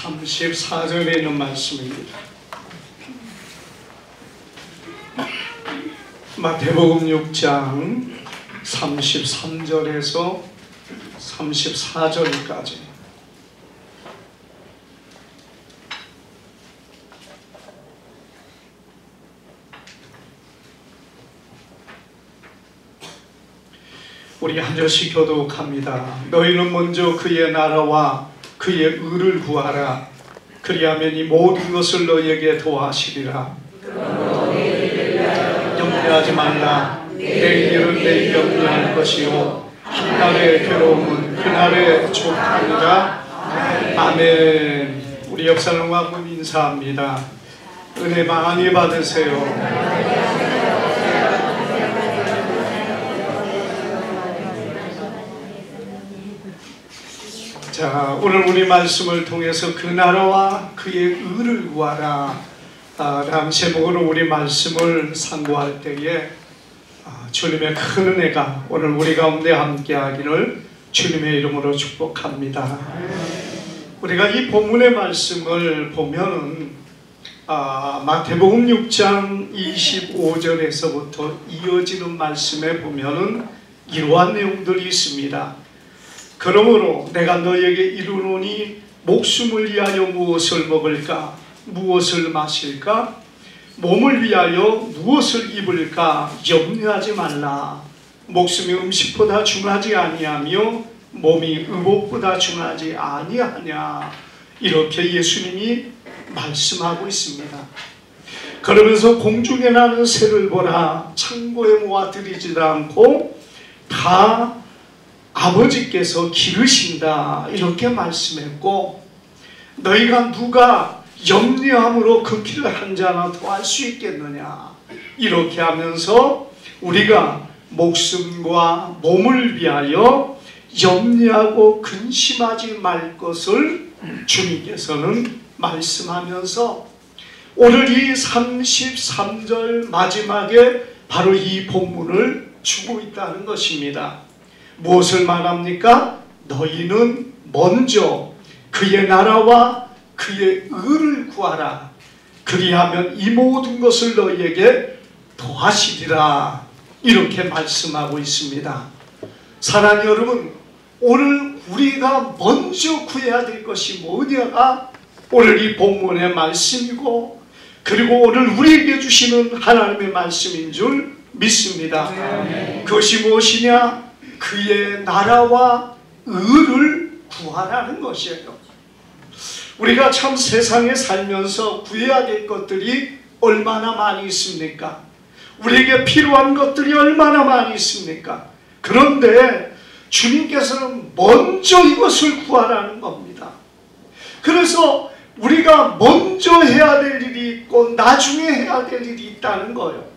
34절에 있는 말씀입니다. 마태복음 6장 33절에서 34절까지. 우리 한 절씩 교독합니다. 너희는 먼저 그의 나라와 그의 의를 구하라. 그리하면 이 모든 것을 너희에게 더하시리라. 염려하지 말라. 내일은 내일 염려할 것이요 한날의 괴로움은 그날의 족하리라. 아멘. 우리 옆사람과 인사합니다. 은혜 많이 받으세요. 자, 오늘 우리 말씀을 통해서 그 나라와 그의 의를 구하라 라는 제목으로 우리 말씀을 상고할 때에 주님의 큰 은혜가 오늘 우리 가운데 함께하기를 주님의 이름으로 축복합니다. 우리가 이 본문의 말씀을 보면은 마태복음 6장 25절에서부터 이어지는 말씀에 보면은 이러한 내용들이 있습니다. 그러므로 내가 너에게 이르노니 목숨을 위하여 무엇을 먹을까? 무엇을 마실까? 몸을 위하여 무엇을 입을까? 염려하지 말라. 목숨이 음식보다 중하지 아니하며 몸이 의복보다 중하지 아니하냐. 이렇게 예수님이 말씀하고 있습니다. 그러면서 공중에 나는 새를 보라. 창고에 모아 들이지도 않고 다 아버지께서 기르신다. 이렇게 말씀했고, 너희가 누가 염려함으로 그 길을 한 자나 더 할 수 있겠느냐. 이렇게 하면서 우리가 목숨과 몸을 위하여 염려하고 근심하지 말 것을 주님께서는 말씀하면서 오늘 이 33절 마지막에 바로 이 본문을 주고 있다는 것입니다. 무엇을 말합니까? 너희는 먼저 그의 나라와 그의 의를 구하라. 그리하면 이 모든 것을 너희에게 더하시리라. 이렇게 말씀하고 있습니다. 사랑하는 여러분, 오늘 우리가 먼저 구해야 될 것이 뭐냐가 오늘 이 본문의 말씀이고, 그리고 오늘 우리에게 주시는 하나님의 말씀인 줄 믿습니다. 그것이 무엇이냐? 그의 나라와 의를 구하라는 것이에요. 우리가 참 세상에 살면서 구해야 될 것들이 얼마나 많이 있습니까? 우리에게 필요한 것들이 얼마나 많이 있습니까? 그런데 주님께서는 먼저 이것을 구하라는 겁니다. 그래서 우리가 먼저 해야 될 일이 있고 나중에 해야 될 일이 있다는 거예요.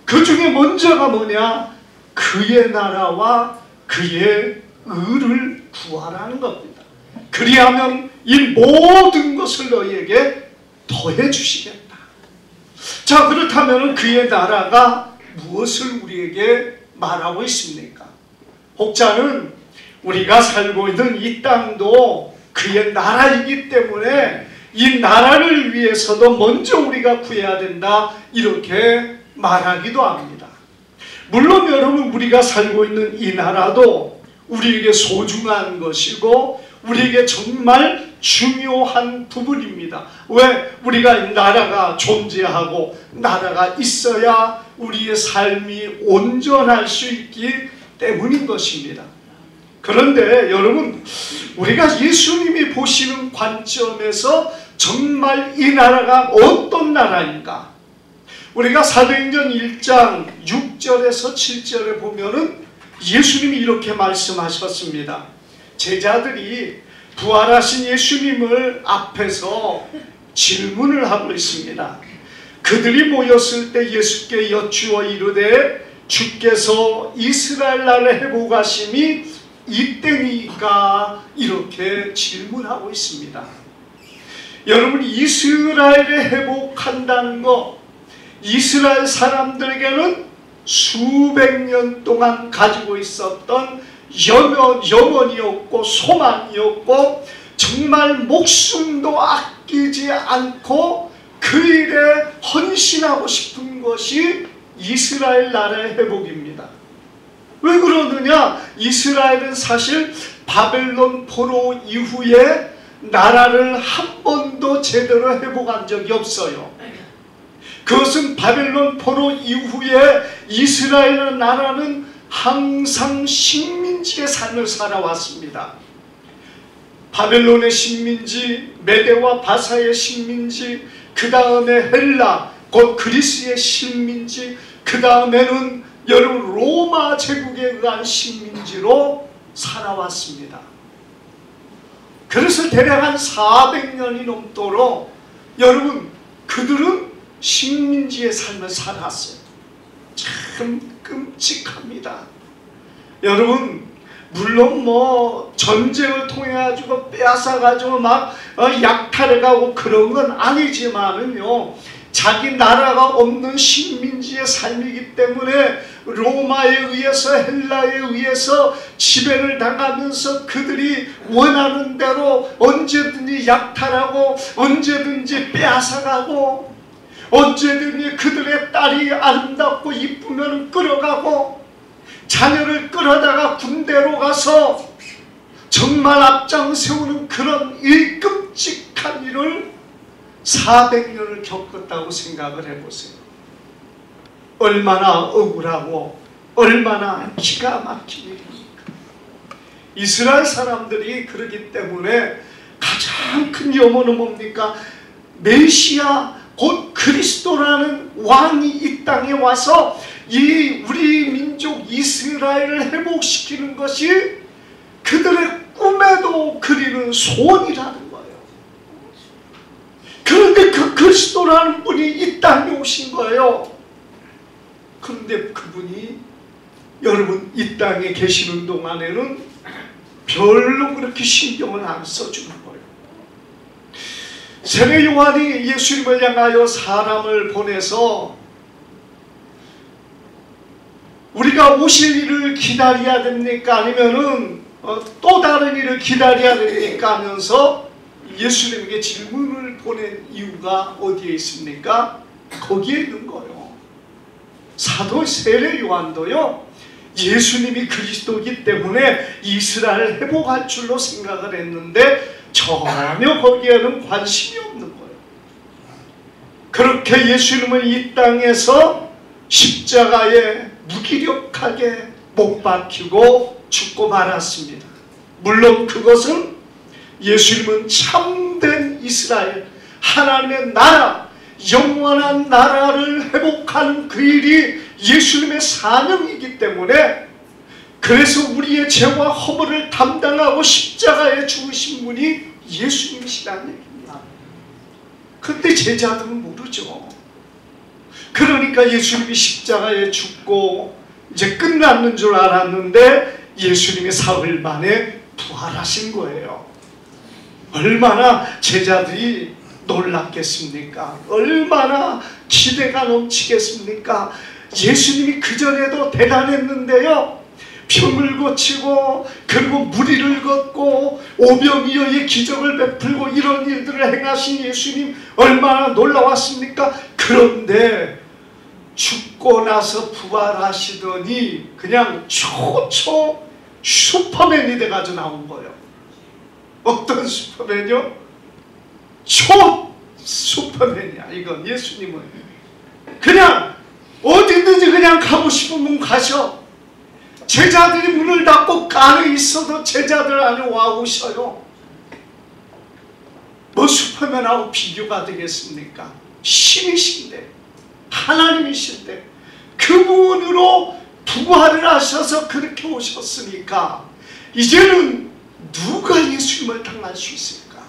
그 중에 먼저가 뭐냐? 그의 나라와 그의 의를 구하라는 겁니다. 그리하면 이 모든 것을 너희에게 더해 주시겠다. 자, 그렇다면 그의 나라가 무엇을 우리에게 말하고 있습니까? 혹자는 우리가 살고 있는 이 땅도 그의 나라이기 때문에 이 나라를 위해서도 먼저 우리가 구해야 된다, 이렇게 말하기도 합니다. 물론 여러분, 우리가 살고 있는 이 나라도 우리에게 소중한 것이고 우리에게 정말 중요한 부분입니다. 왜? 우리가 이 나라가 존재하고 나라가 있어야 우리의 삶이 온전할 수 있기 때문인 것입니다. 그런데 여러분, 우리가 예수님이 보시는 관점에서 정말 이 나라가 어떤 나라인가? 우리가 사도행전 1장 6절에서 7절에 보면은 예수님이 이렇게 말씀하셨습니다. 제자들이 부활하신 예수님을 앞에서 질문을 하고 있습니다. 그들이 모였을 때 예수께 여쭈어 이르되 주께서 이스라엘 나라를 회복하심이 이때니까, 이렇게 질문하고 있습니다. 여러분, 이스라엘을 회복한다는 것, 이스라엘 사람들에게는 수백 년 동안 가지고 있었던 염원이었고 소망이었고 정말 목숨도 아끼지 않고 그 일에 헌신하고 싶은 것이 이스라엘 나라의 회복입니다. 왜 그러느냐? 이스라엘은 사실 바벨론 포로 이후에 나라를 한 번도 제대로 회복한 적이 없어요. 그것은 바벨론 포로 이후에 이스라엘 나라는 항상 식민지의 삶을 살아왔습니다. 바벨론의 식민지, 메대와 바사의 식민지, 그 다음에 헬라, 곧 그리스의 식민지, 그 다음에는 여러분 로마 제국에 의한 식민지로 살아왔습니다. 그래서 대략 한 400년이 넘도록 여러분 그들은 식민지의 삶을 살았어요. 참 끔찍합니다. 여러분 물론 뭐 전쟁을 통해 가지고 빼앗아 가지고 막 약탈해가고 그런 건 아니지만은요, 자기 나라가 없는 식민지의 삶이기 때문에 로마에 의해서 헬라에 의해서 지배를 당하면서 그들이 원하는 대로 언제든지 약탈하고 언제든지 빼앗아가고 언제든지 그들의 딸이 아름답고 이쁘면 끌어가고 자녀를 끌어다가 군대로 가서 정말 앞장 세우는 그런 이 끔찍한 일을 400년을 겪었다고 생각을 해보세요. 얼마나 억울하고 얼마나 기가 막힌 일입니까? 이스라엘 사람들이 그러기 때문에 가장 큰 염원은 뭡니까? 메시아 곧 그리스도라는 왕이 이 땅에 와서 이 우리 민족 이스라엘을 회복시키는 것이 그들의 꿈에도 그리는 소원이라는 거예요. 그런데 그 그리스도라는 분이 이 땅에 오신 거예요. 그런데 그분이 여러분 이 땅에 계시는 동안에는 별로 그렇게 신경을 안 써주는 거예요. 세례 요한이 예수님을 향하여 사람을 보내서 우리가 오실 일을 기다려야 됩니까? 아니면은 또 다른 일을 기다려야 됩니까? 하면서 예수님에게 질문을 보낸 이유가 어디에 있습니까? 거기에 있는 거예요. 사도 세례 요한도요, 예수님이 그리스도이기 때문에 이스라엘을 회복할 줄로 생각을 했는데 전혀 거기에는 관심이 없는 거예요. 그렇게 예수님은 이 땅에서 십자가에 무기력하게 못 박히고 죽고 말았습니다. 물론 그것은 예수님은 참된 이스라엘, 하나님의 나라, 영원한 나라를 회복하는 그 일이 예수님의 사명이기 때문에, 그래서 우리의 죄와 허물을 담당하고 십자가에 죽으신 분이 예수님이시라는 얘기입니다. 그런데 제자들은 모르죠. 그러니까 예수님이 십자가에 죽고 이제 끝났는 줄 알았는데 예수님이 사흘 만에 부활하신 거예요. 얼마나 제자들이 놀랐겠습니까? 얼마나 기대가 넘치겠습니까? 예수님이 그전에도 대단했는데요, 병을 고치고 그리고 무리를 걷고 오병이어의 기적을 베풀고 이런 일들을 행하신 예수님 얼마나 놀라웠습니까? 그런데 죽고 나서 부활하시더니 그냥 초초 슈퍼맨이 돼가지고 나온 거예요. 어떤 슈퍼맨이요? 초 슈퍼맨이야. 이건 예수님은 그냥 어디든지 그냥 가고 싶으면 가셔. 제자들이 문을 닫고 안에 있어도 제자들 안에 와 오셔요. 뭐 슈퍼맨하고 비교가 되겠습니까? 신이신데, 하나님이신데 그분으로 부활을 하셔서 그렇게 오셨으니까 이제는 누가 예수님을 당할 수 있을까?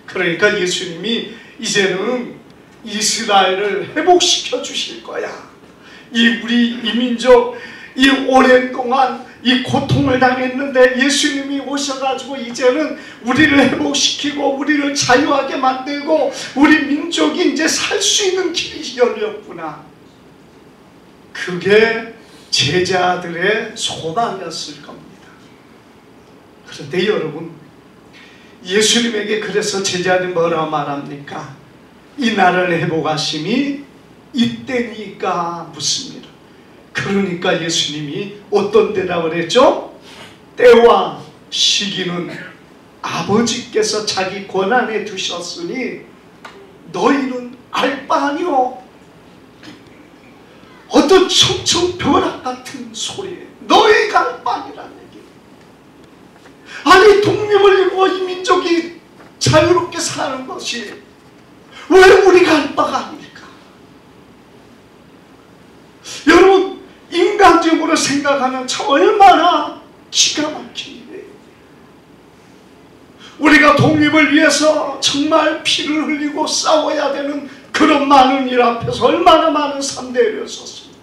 그러니까 예수님이 이제는 이스라엘을 회복시켜 주실 거야. 우리 이민족 이 오랜 동안 이 고통을 당했는데 예수님이 오셔가지고 이제는 우리를 회복시키고 우리를 자유하게 만들고 우리 민족이 이제 살 수 있는 길이 열렸구나. 그게 제자들의 소망이었을 겁니다. 그런데 여러분, 예수님에게 그래서 제자들이 뭐라 말합니까? 이 나라를 회복하심이 이때니까 묻습니다. 그러니까 예수님이 어떤 대답을 했죠? 때와 시기는 아버지께서 자기 권한에 두셨으니 너희는 알 바 아니오. 어떤 청청벼락 같은 소리에 너희가 알 바 아니라는 얘기. 아니 독립을 이루어 이 민족이 자유롭게 사는 것이 왜 우리가 알 바가 아닙니까? 여러분 인간적으로 생각하면 참 얼마나 기가 막힌 일이에요. 우리가 독립을 위해서 정말 피를 흘리고 싸워야 되는 그런 많은 일 앞에서 얼마나 많은 산대를 썼습니까?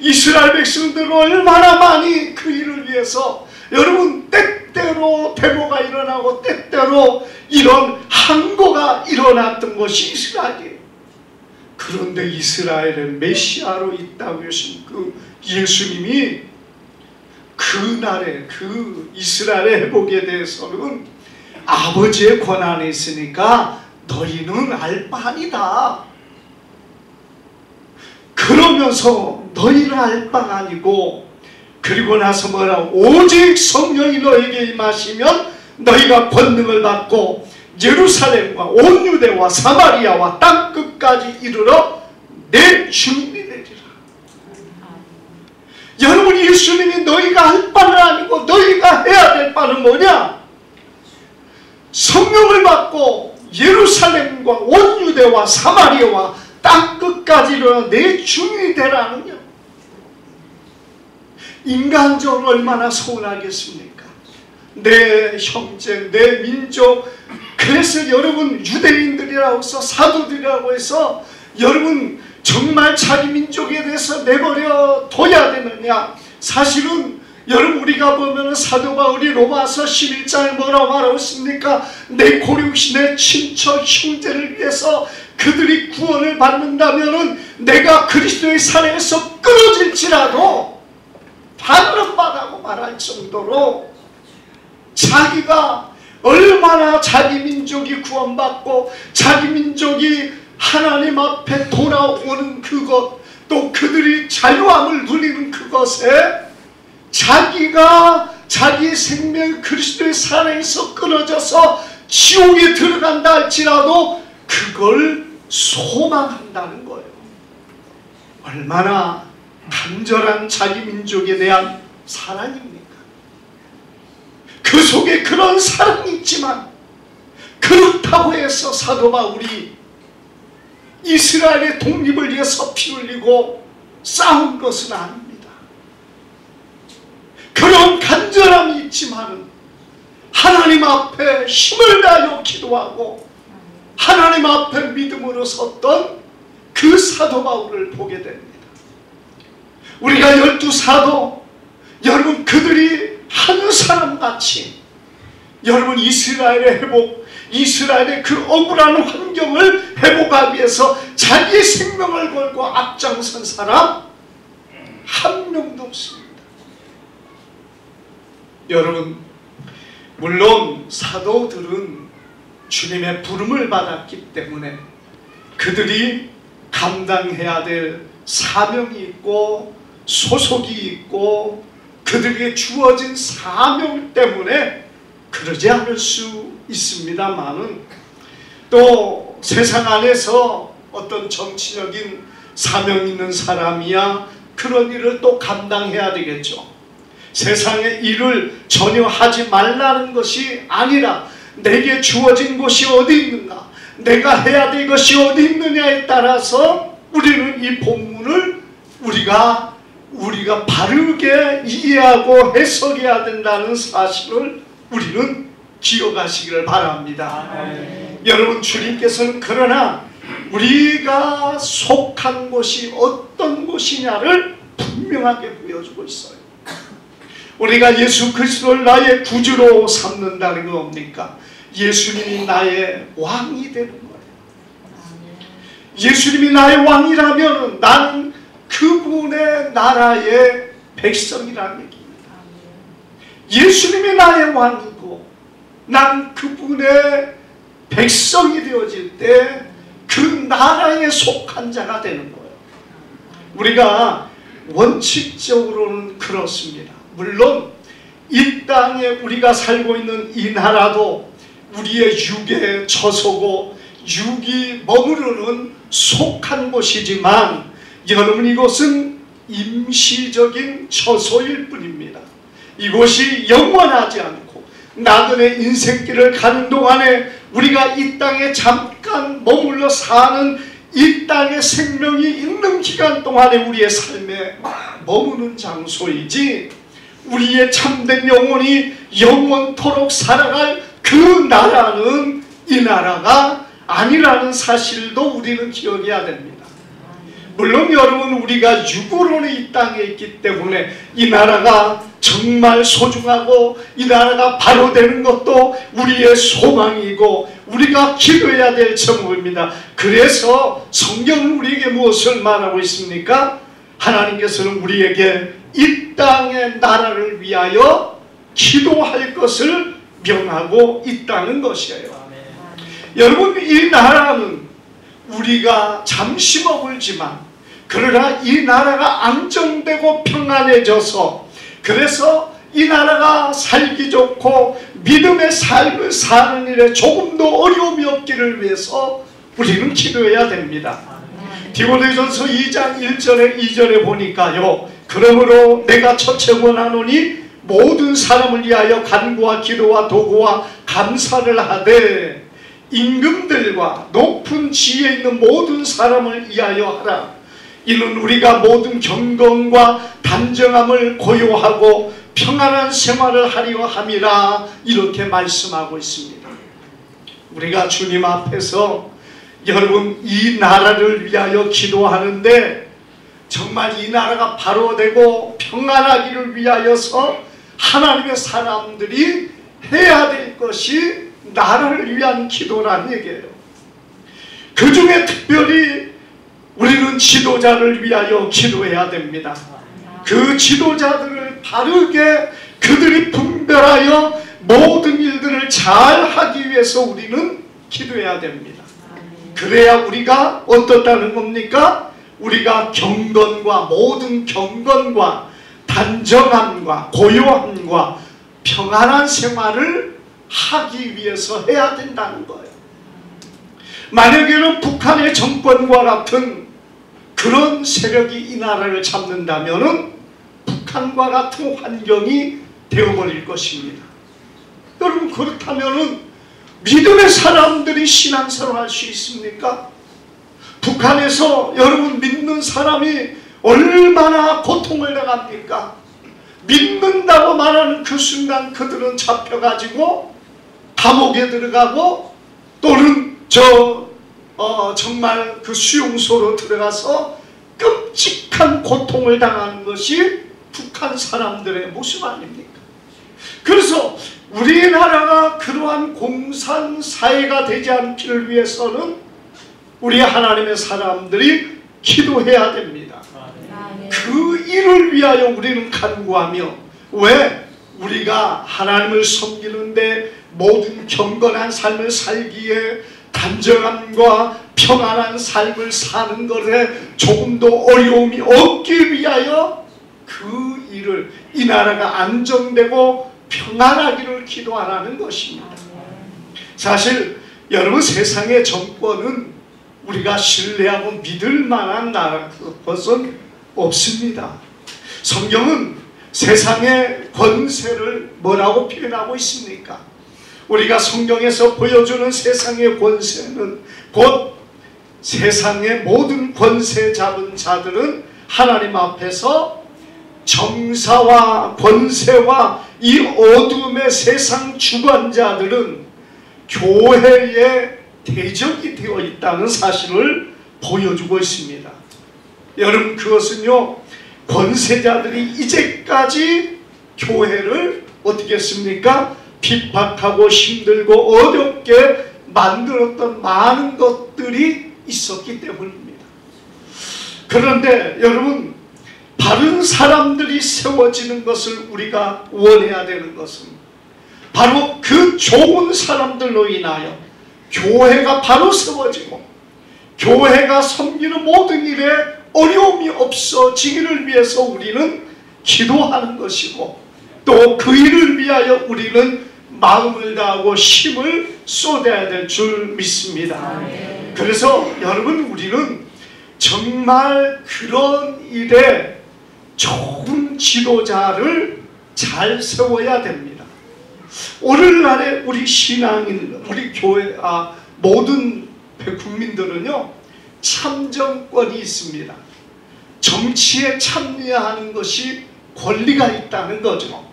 이스라엘 백성들은 얼마나 많이 그 일을 위해서 여러분 때때로 데모가 일어나고 때때로 이런 항거가 일어났던 것이 이스라엘이에요. 그런데 이스라엘의 메시아로 있다고 하신 그 예수님이 그날의 그 이스라엘의 회복에 대해서는 아버지의 권한에 있으니까 너희는 알 바 아니다. 그러면서 너희는 알 바가 아니고 그리고 나서 뭐라고? 오직 성령이 너에게 임하시면 너희가 권능을 받고 예루살렘과 온 유대와 사마리아와 땅끝까지 이르러 내 주민이 되리라. 여러분 예수님이 너희가 할 바는 아니고 너희가 해야 될 바는 뭐냐? 성령을 받고 예루살렘과 온 유대와 사마리아와 땅끝까지 이르러 내 주민이 되라느냐. 인간적으로 얼마나 서운하겠습니까? 내 형제, 내 민족. 그래서 여러분 유대인들이라고 해서 사도들이라고 해서 여러분 정말 자기 민족에 대해서 내버려 둬야 되느냐? 사실은 여러분 우리가 보면 사도 바울이 로마서 11장에 뭐라고 말하고 있습니까? 내 고륙시 내 친척 형제를 위해서 그들이 구원을 받는다면 내가 그리스도의 사랑에서 끊어질지라도 받는바라고 말할 정도로 자기가 얼마나 자기 민족이 구원받고 자기 민족이 하나님 앞에 돌아오는 그것, 또 그들이 자유함을 누리는 그것에 자기가 자기의 생명 그리스도의 사랑에서 끊어져서 지옥에 들어간다 할지라도 그걸 소망한다는 거예요. 얼마나 간절한 자기 민족에 대한 사랑입니까? 그 속에 그런 사랑이 있지만 그렇다고 해서 사도 바울이 이스라엘의 독립을 위해서 피 흘리고 싸운 것은 아닙니다. 그런 간절함이 있지만 하나님 앞에 힘을 다하여 기도하고 하나님 앞에 믿음으로 섰던 그 사도 바울을 보게 됩니다. 우리가 12사도 여러분 그들이 한 사람같이 여러분 이스라엘의 회복, 이스라엘의 그 억울한 환경을 회복하기 위해서 자기의 생명을 걸고 앞장선 사람 한 명도 없습니다. 여러분 물론 사도들은 주님의 부름을 받았기 때문에 그들이 감당해야 될 사명이 있고 소속이 있고 그들에게 주어진 사명 때문에 그러지 않을 수 있습니다만은 또 세상 안에서 어떤 정치적인 사명 있는 사람이야 그런 일을 또 감당해야 되겠죠. 세상의 일을 전혀 하지 말라는 것이 아니라 내게 주어진 곳이 어디 있는가, 내가 해야 될 것이 어디 있느냐에 따라서 우리는 이 본문을 우리가 바르게 이해하고 해석해야 된다는 사실을 우리는 기억하시기를 바랍니다. 여러분 주님께서는 그러나 우리가 속한 곳이 어떤 곳이냐를 분명하게 보여주고 있어요. 우리가 예수 그리스도를 나의 구주로 삼는다는 건 뭡니까? 예수님이 나의 왕이 되는 거예요. 예수님이 나의 왕이라면 나는 그분의 나라의 백성이라는 얘기입니다. 예수님이 나의 왕이고 난 그분의 백성이 되어질 때 그 나라에 속한 자가 되는 거예요. 우리가 원칙적으로는 그렇습니다. 물론 이 땅에 우리가 살고 있는 이 나라도 우리의 육의 처소고 육이 머무르는 속한 곳이지만 여러분, 이곳은 임시적인 처소일 뿐입니다. 이곳이 영원하지 않고 나그네 인생길을 가는 동안에 우리가 이 땅에 잠깐 머물러 사는 이 땅의 생명이 있는 기간 동안에 우리의 삶에 머무는 장소이지, 우리의 참된 영혼이 영원토록 살아갈 그 나라는 이 나라가 아니라는 사실도 우리는 기억해야 됩니다. 물론 여러분, 우리가 육으로는 이 땅에 있기 때문에 이 나라가 정말 소중하고 이 나라가 바로 되는 것도 우리의 소망이고 우리가 기도해야 될 제목입니다. 그래서 성경은 우리에게 무엇을 말하고 있습니까? 하나님께서는 우리에게 이 땅의 나라를 위하여 기도할 것을 명하고 있다는 것이에요. 여러분, 이 나라는 우리가 잠시 머물지만 그러나 이 나라가 안정되고 평안해져서, 그래서 이 나라가 살기 좋고 믿음의 삶을 사는 일에 조금도 어려움이 없기를 위해서 우리는 기도해야 됩니다. 디모데전서 2장 1절에 2절에 보니까요, 그러므로 내가 첫째 원하노니 모든 사람을 위하여 간구와 기도와 도구와 감사를 하되 임금들과 높은 지혜 있는 모든 사람을 위하여 하라. 이는 우리가 모든 경건과 단정함을 고요하고 평안한 생활을 하려 함이라. 이렇게 말씀하고 있습니다. 우리가 주님 앞에서 여러분 이 나라를 위하여 기도하는데 정말 이 나라가 바로 되고 평안하기를 위하여서 하나님의 사람들이 해야 될 것이 나라를 위한 기도라는 얘기예요. 그 중에 특별히 우리는 지도자를 위하여 기도해야 됩니다. 그 지도자들을 바르게 그들이 분별하여 모든 일들을 잘 하기 위해서 우리는 기도해야 됩니다. 그래야 우리가 어떻다는 겁니까? 우리가 경건과 모든 경건과 단정함과 고요함과 평안한 생활을 하기 위해서 해야 된다는 거예요. 만약에는 북한의 정권과 같은 그런 세력이 이 나라를 잡는다면 북한과 같은 환경이 되어버릴 것입니다. 여러분, 그렇다면 믿음의 사람들이 신앙생활 할 수 있습니까? 북한에서 여러분 믿는 사람이 얼마나 고통을 당합니까? 믿는다고 말하는 그 순간 그들은 잡혀가지고 감옥에 들어가고 또는 정말 그 수용소로 들어가서 끔찍한 고통을 당하는 것이 북한 사람들의 모습 아닙니까? 그래서 우리나라가 그러한 공산 사회가 되지 않기를 위해서는 우리 하나님의 사람들이 기도해야 됩니다. 그 일을 위하여 우리는 간구하며, 왜? 우리가 하나님을 섬기는데 모든 경건한 삶을 살기에 단정함과 평안한 삶을 사는 것에 조금도 어려움이 없기 위하여 그 일을, 이 나라가 안정되고 평안하기를 기도하라는 것입니다. 사실 여러분, 세상의 정권은 우리가 신뢰하고 믿을 만한 나라 것은 없습니다. 성경은 세상의 권세를 뭐라고 표현하고 있습니까? 우리가 성경에서 보여주는 세상의 권세는 곧 세상의 모든 권세 잡은 자들은 하나님 앞에서 정사와 권세와 이 어둠의 세상 주관자들은 교회의 대적이 되어 있다는 사실을 보여주고 있습니다. 여러분, 그것은요, 권세자들이 이제까지 교회를 어떻게 했습니까? 핍박하고 힘들고 어렵게 만들었던 많은 것들이 있었기 때문입니다. 그런데 여러분, 바른 사람들이 세워지는 것을 우리가 원해야 되는 것은 바로 그 좋은 사람들로 인하여 교회가 바로 세워지고 교회가 섬기는 모든 일에 어려움이 없어지기를 위해서 우리는 기도하는 것이고 또 그 일을 위하여 우리는 마음을 다하고 힘을 쏟아야 될 줄 믿습니다. 그래서 여러분, 우리는 정말 그런 일에 좋은 지도자를 잘 세워야 됩니다. 오늘날에 우리 신앙인, 우리 교회, 모든 국민들은요, 참정권이 있습니다. 정치에 참여하는 것이 권리가 있다는 거죠.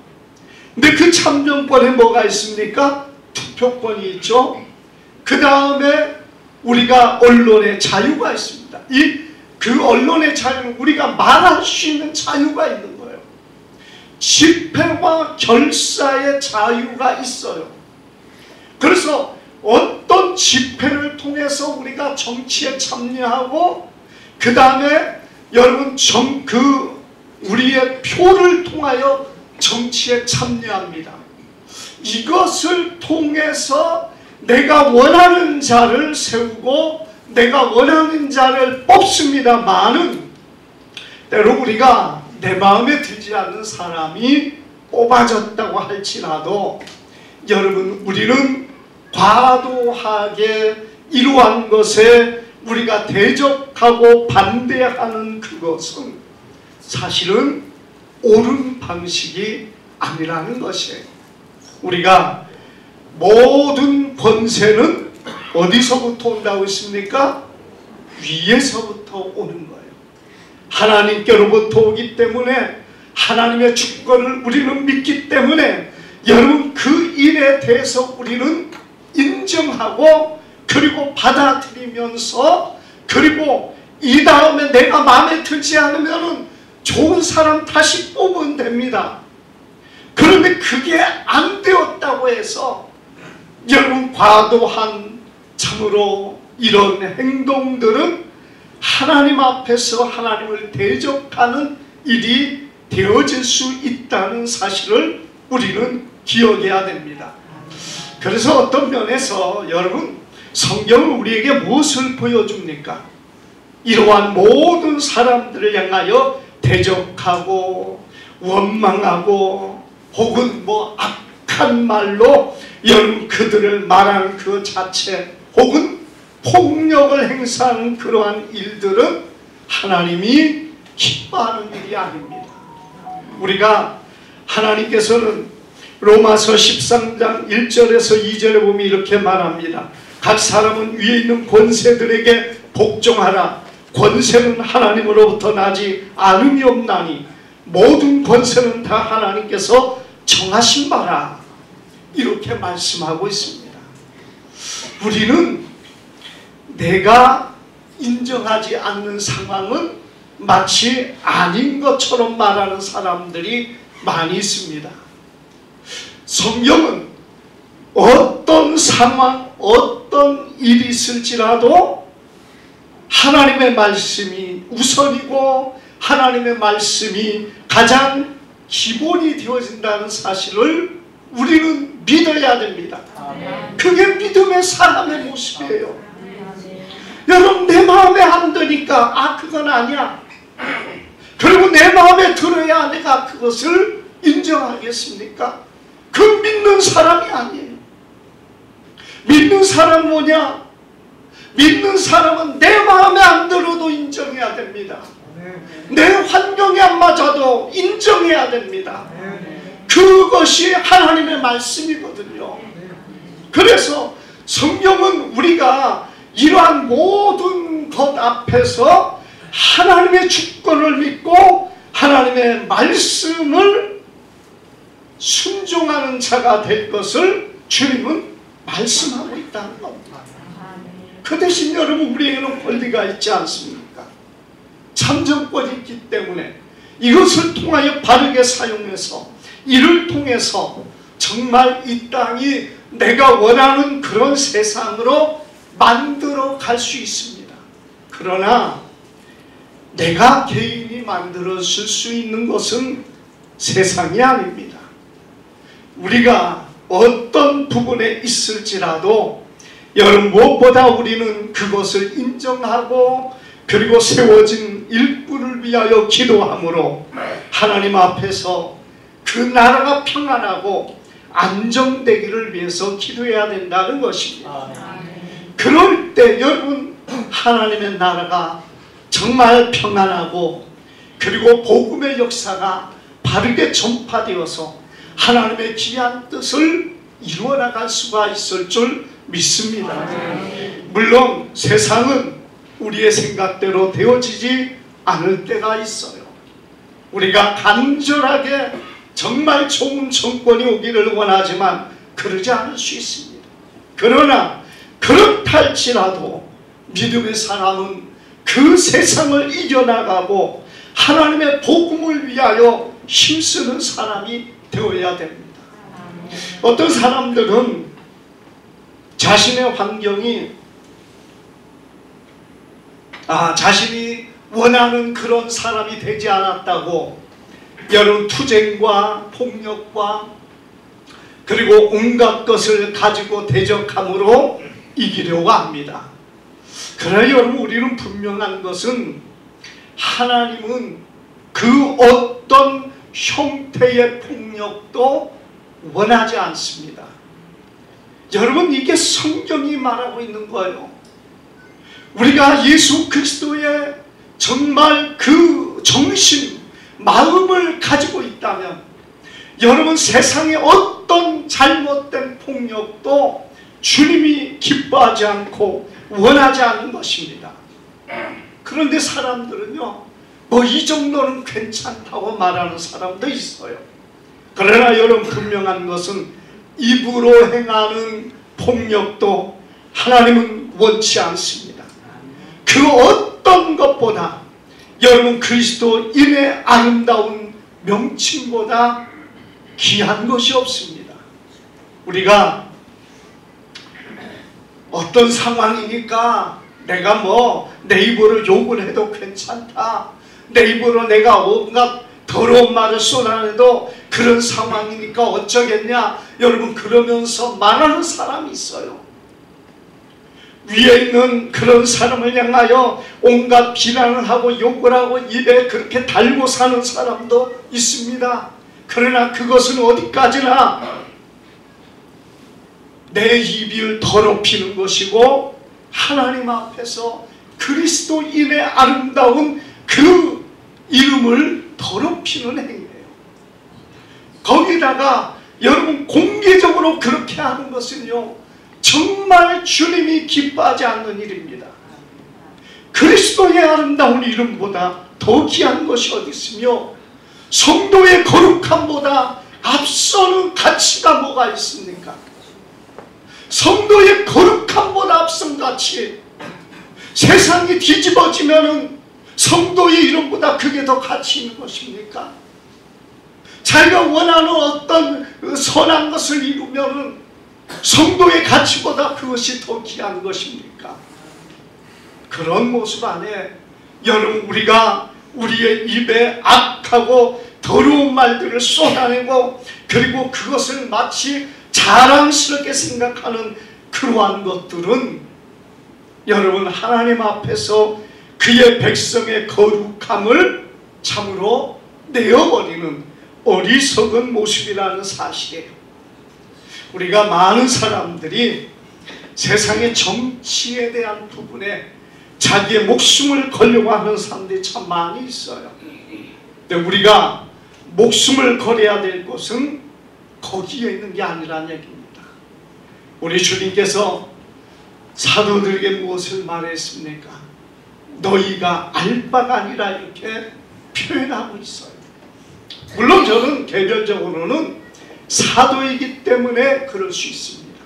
근데 그 참정권에 뭐가 있습니까? 투표권이 있죠. 그 다음에 우리가 언론의 자유가 있습니다. 그 언론의 자유는 우리가 말할 수 있는 자유가 있는 거예요. 집회와 결사의 자유가 있어요. 그래서 어떤 집회를 통해서 우리가 정치에 참여하고 그 다음에 여러분 우리의 표를 통하여 정치에 참여합니다. 이것을 통해서 내가 원하는 자를 세우고 내가 원하는 자를 뽑습니다만은 때로 우리가 내 마음에 들지 않는 사람이 뽑아졌다고 할지라도 여러분, 우리는 과도하게 이러한 것에 우리가 대적하고 반대하는 그것은 사실은 옳은 방식이 아니라는 것이에요. 우리가 모든 권세는 어디서부터 온다고 했습니까? 위에서부터 오는 거예요. 하나님께로부터 오기 때문에 하나님의 주권을 우리는 믿기 때문에 여러분, 그 일에 대해서 우리는 인정하고 그리고 받아들이면서 그리고 이 다음에 내가 마음에 들지 않으면 좋은 사람 다시 뽑으면 됩니다. 그런데 그게 안 되었다고 해서 여러분, 과도한 참으로 이런 행동들은 하나님 앞에서 하나님을 대적하는 일이 되어질 수 있다는 사실을 우리는 기억해야 됩니다. 그래서 어떤 면에서 여러분, 성경은 우리에게 무엇을 보여줍니까? 이러한 모든 사람들을 향하여 대적하고 원망하고 혹은 악한 말로 여러분 그들을 말하는 그 자체 혹은 폭력을 행사하는 그러한 일들은 하나님이 기뻐하는 일이 아닙니다. 우리가 하나님께서는 로마서 13장 1절에서 2절에 보면 이렇게 말합니다. 각 사람은 위에 있는 권세들에게 복종하라. 권세는 하나님으로부터 나지 않음이 없나니 모든 권세는 다 하나님께서 정하신 바라. 이렇게 말씀하고 있습니다. 우리는 내가 인정하지 않는 상황은 마치 아닌 것처럼 말하는 사람들이 많이 있습니다. 성경은 어떤 상황, 어떤 일이 있을지라도 하나님의 말씀이 우선이고 하나님의 말씀이 가장 기본이 되어진다는 사실을 우리는 믿어야 됩니다. 그게 믿음의 사람의 모습이에요. 여러분, 내 마음에 안 드니까 그건 아니야. 그리고 내 마음에 들어야 내가 그것을 인정하겠습니까? 그 믿는 사람이 아니에요. 믿는 사람은 뭐냐? 믿는 사람은 내 마음에 안 들어도 인정해야 됩니다. 내 환경에 안 맞아도 인정해야 됩니다. 그것이 하나님의 말씀이거든요. 그래서 성경은 우리가 이러한 모든 것 앞에서 하나님의 주권을 믿고 하나님의 말씀을 순종하는 자가 될 것을 주님은 말씀하고 있다는 겁니다. 그 대신 여러분, 우리에게는 권리가 있지 않습니까? 참정권이 있기 때문에 이것을 통하여 바르게 사용해서 이를 통해서 정말 이 땅이 내가 원하는 그런 세상으로 만들어 갈 수 있습니다. 그러나 내가 개인이 만들었을 수 있는 것은 세상이 아닙니다. 우리가 어떤 부분에 있을지라도 여러분 무엇보다 우리는 그것을 인정하고 그리고 세워진 일꾼을 위하여 기도함으로 하나님 앞에서 그 나라가 평안하고 안정되기를 위해서 기도해야 된다는 것입니다. 그럴 때 여러분 하나님의 나라가 정말 평안하고 그리고 복음의 역사가 바르게 전파되어서 하나님의 귀한 뜻을 이루어나갈 수가 있을 줄 믿습니다. 물론 세상은 우리의 생각대로 되어지지 않을 때가 있어요. 우리가 간절하게 정말 좋은 정권이 오기를 원하지만 그러지 않을 수 있습니다. 그러나 그렇다 할지라도 믿음의 사람은 그 세상을 이겨나가고 하나님의 복음을 위하여 힘쓰는 사람이 되어야 됩니다. 어떤 사람들은 자신의 환경이 자신이 원하는 그런 사람이 되지 않았다고 여러 투쟁과 폭력과 그리고 온갖 것을 가지고 대적함으로 이기려고 합니다. 그러나 여러분 우리는 분명한 것은 하나님은 그 어떤 형태의 폭력도 원하지 않습니다. 여러분 이게 성경이 말하고 있는 거예요. 우리가 예수 그리스도의 정말 그 정신, 마음을 가지고 있다면 여러분 세상의 어떤 잘못된 폭력도 주님이 기뻐하지 않고 원하지 않는 것입니다. 그런데 사람들은요 이 정도는 괜찮다고 말하는 사람도 있어요. 그러나 여러분 분명한 것은 입으로 행하는 폭력도 하나님은 원치 않습니다. 그 어떤 것보다 여러분 그리스도인의 아름다운 명칭보다 귀한 것이 없습니다. 우리가 어떤 상황이니까 내가 내 입으로 욕을 해도 괜찮다, 내 입으로 내가 온갖 더러운 말을 쏟아내도 그런 상황이니까 어쩌겠냐 여러분 그러면서 말하는 사람이 있어요. 위에 있는 그런 사람을 향하여 온갖 비난을 하고 욕을 하고 입에 그렇게 달고 사는 사람도 있습니다. 그러나 그것은 어디까지나 내 입을 더럽히는 것이고 하나님 앞에서 그리스도인의 아름다운 그 이름을 더럽히는 행위예요. 거기다가 여러분 공개적으로 그렇게 하는 것은요 정말 주님이 기뻐하지 않는 일입니다. 그리스도의 아름다운 이름보다 더 귀한 것이 어디 있으며 성도의 거룩함보다 앞서는 가치가 뭐가 있습니까? 성도의 거룩함보다 앞선 가치, 세상이 뒤집어지면은 성도의 이름보다 그게 더 가치 있는 것입니까? 자기가 원하는 어떤 선한 것을 이루면은 성도의 가치보다 그것이 더 귀한 것입니까? 그런 모습 안에 여러분 우리가 우리의 입에 악하고 더러운 말들을 쏟아내고 그리고 그것을 마치 자랑스럽게 생각하는 그러한 것들은 여러분 하나님 앞에서 그의 백성의 거룩함을 참으로 내어버리는 어리석은 모습이라는 사실이에요. 우리가 많은 사람들이 세상의 정치에 대한 부분에 자기의 목숨을 걸려고 하는 사람들이 참 많이 있어요. 근데 우리가 목숨을 걸어야 될 것은 거기에 있는 게 아니라는 얘기입니다. 우리 주님께서 사도들에게 무엇을 말했습니까? 너희가 알 바가 아니라 이렇게 표현하고 있어요. 물론 저는 개별적으로는 사도이기 때문에 그럴 수 있습니다.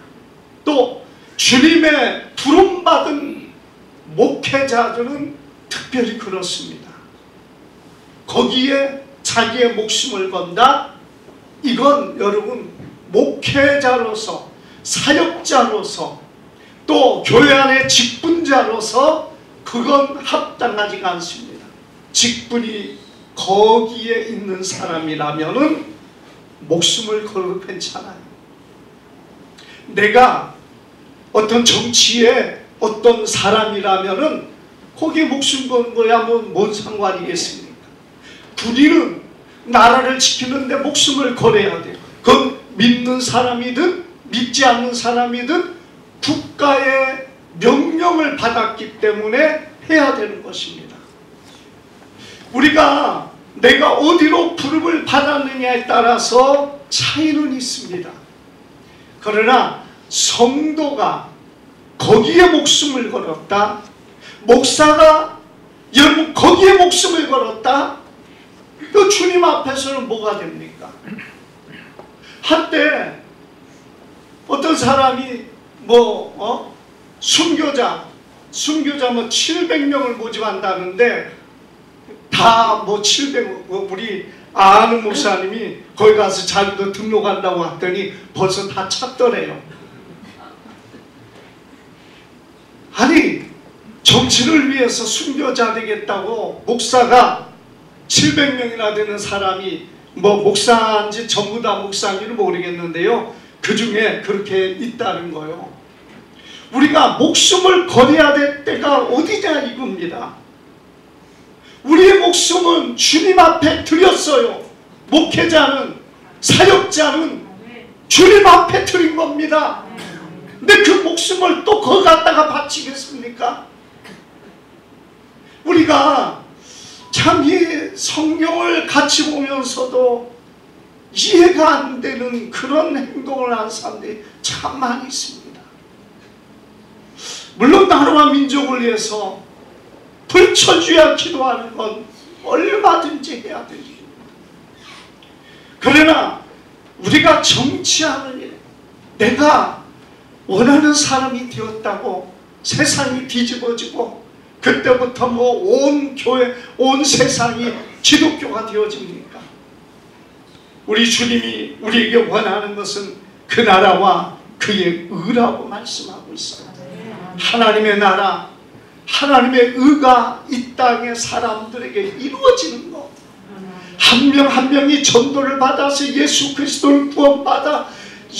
또 주님의 부름받은 목회자들은 특별히 그렇습니다. 거기에 자기의 목숨을 건다? 이건 여러분 목회자로서 사역자로서 또 교회 안의 직분자로서 그건 합당하지가 않습니다. 직분이 거기에 있는 사람이라면은 목숨을 걸어도 괜찮아요. 내가 어떤 정치에 어떤 사람이라면은 거기에 목숨 거는 거야 뭔 상관이겠습니까? 군인은 나라를 지키는데 목숨을 걸어야 돼요. 그건 믿는 사람이든 믿지 않는 사람이든 국가의 명령을 받았기 때문에 해야 되는 것입니다. 우리가 내가 어디로 부름을 받았느냐에 따라서 차이는 있습니다. 그러나 성도가 거기에 목숨을 걸었다, 목사가 여러분 거기에 목숨을 걸었다, 그 주님 앞에서는 뭐가 됩니까? 한때 어떤 사람이 순교자 700명을 모집한다는데 다 700, 우리 아는 목사님이 거기 가서 자기도 등록한다고 했더니 벌써 다 찼더래요. 아니, 정치를 위해서 순교자 되겠다고 목사가 700명이나 되는 사람이 목사인지 전부 다 목사인지는 모르겠는데요, 그 중에 그렇게 있다는 거예요. 우리가 목숨을 걸어야 될 때가 어디냐 이겁니다. 우리의 목숨은 주님 앞에 드렸어요. 목회자는, 사역자는 주님 앞에 드린 겁니다. 근데 그 목숨을 또 거기 갖다가 바치겠습니까? 우리가 참 이 성경을 같이 보면서도 이해가 안 되는 그런 행동을 하는 사람들이 참 많이 있습니다. 물론 나라와 민족을 위해서 불철주야 기도하는 건 얼마든지 해야 되죠. 그러나 우리가 정치하는 일, 내가 원하는 사람이 되었다고 세상이 뒤집어지고 그때부터 온 교회, 온 세상이 기독교가 되어집니까? 우리 주님이 우리에게 원하는 것은 그 나라와 그의 의라고 말씀하고 있어요. 하나님의 나라, 하나님의 의가 이 땅의 사람들에게 이루어지는 것, 한 명 한 명이 전도를 받아서 예수 그리스도를 구원받아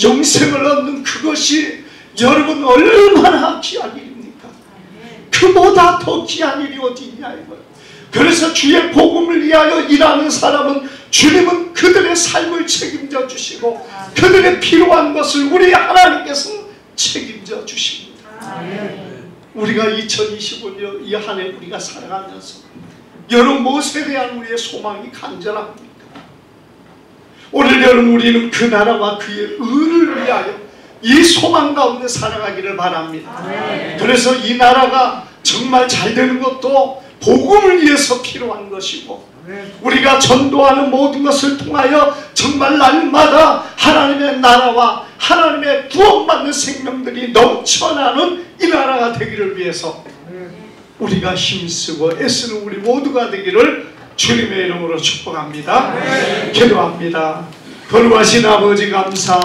영생을 얻는 그것이 여러분 얼마나 귀한 일입니까? 그보다 더 귀한 일이 어디 있냐 이거예요. 그래서 주의 복음을 위하여 일하는 사람은 주님은 그들의 삶을 책임져 주시고 그들의 필요한 것을 우리 하나님께서 책임져 주십니다. 우리가 2025년 이 한 해 우리가 살아가면서 여러분 무엇에 대한 우리의 소망이 간절합니까? 오늘 여러분 우리는 그 나라와 그의 의를 위하여 이 소망 가운데 살아가기를 바랍니다. 그래서 이 나라가 정말 잘 되는 것도 복음을 위해서 필요한 것이고 우리가 전도하는 모든 것을 통하여 정말 날마다 하나님의 나라와 하나님의 구원받는 생명들이 넘쳐나는 이 나라가 되기를 위해서 우리가 힘쓰고 애쓰는 우리 모두가 되기를 주님의 이름으로 축복합니다. 기도합니다. 거룩하신 아버지 감사